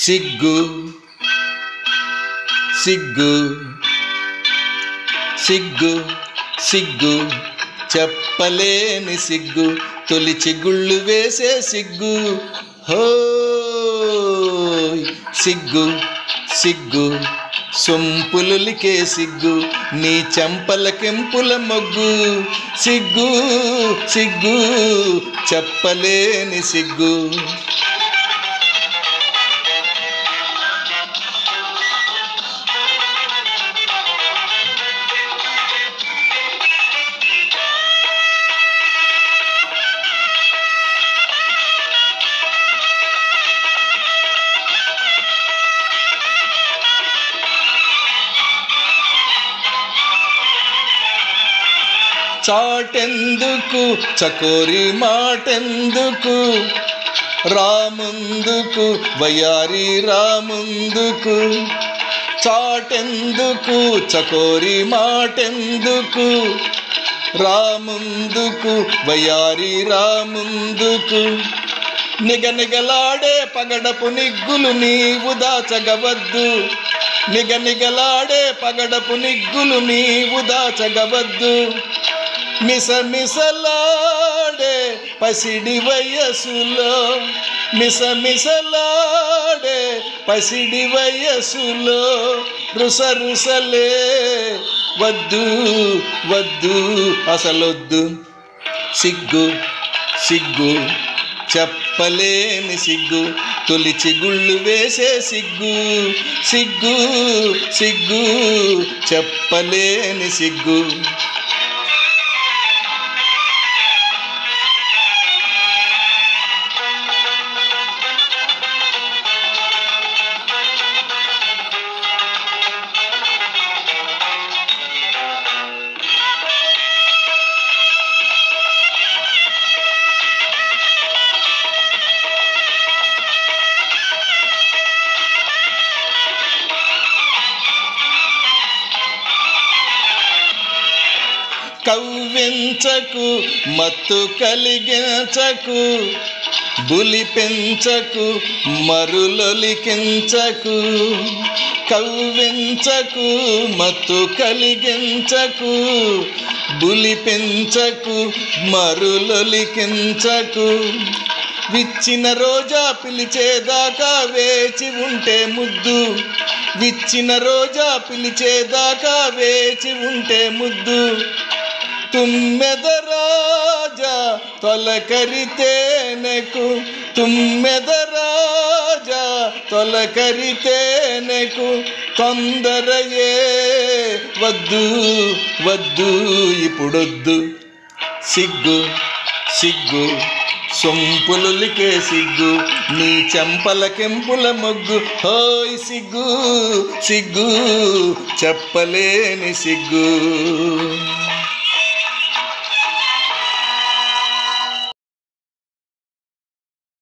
సిగ్గు సిగ్గు సిగ్గు సిగ్గు చెప్పలేని సిగ్గు, తొలి చిగుళ్ళు వేసే సిగ్గు. హోయ్ సిగ్గు సిగ్గు సొంపులులికే సిగ్గు, నీ చెంపల కెంపుల మొగ్గు. సిగ్గు సిగ్గు చెప్పలేని సిగ్గు. చాటెందుకు చకోరి మాటెందుకు, రాముందుకు వయారి రాముందుకు. చాటెందుకు చకోరి మాటెందుకు, రాముందుకు వయారి రాముందుకు. నిగనిగలాడే పగడపు నిగ్గులు నీవు దాచగవద్దు, నిగనిగలాడే పగడపు నిగ్గులు నీవు దాచగవద్దు. మిసమిసలాడే పసిడి వయసులో, మిసమిసలాడే పసిడి వయసులో రుసరుసలే వద్దు వద్దు అసలొద్దు. సిగ్గు సిగ్గు చెప్పలేని సిగ్గు, తొలి చిగుళ్ళు వేసే సిగ్గు. సిగ్గు సిగ్గు చెప్పలేని సిగ్గు. కవ్వించకు మత్తు కలిగించకు, బులి పెంచకు మరులొలికించకు. కవ్వించకు మత్తు కలిగించకు, బులి పెంచకు మరులొలికించకు. విచ్చిన రోజా పిలిచేదాకా వేచి ఉంటే ముద్దు, విచ్చిన రోజా పిలిచేదాకా వేచి ఉంటే ముద్దు. తుమ్మెద రాజా తొలకరితేనెకు, తుమ్మెద రాజా తొలకరితేనెకు. తొందరయే వద్దు వద్దు ఇప్పుడొద్దు. సిగ్గు సిగ్గు సొంపులులికే సిగ్గు, నీ చెంపల కెంపుల మొగ్గు. హోయ్ సిగ్గు సిగ్గు చెప్పలేని సిగ్గు.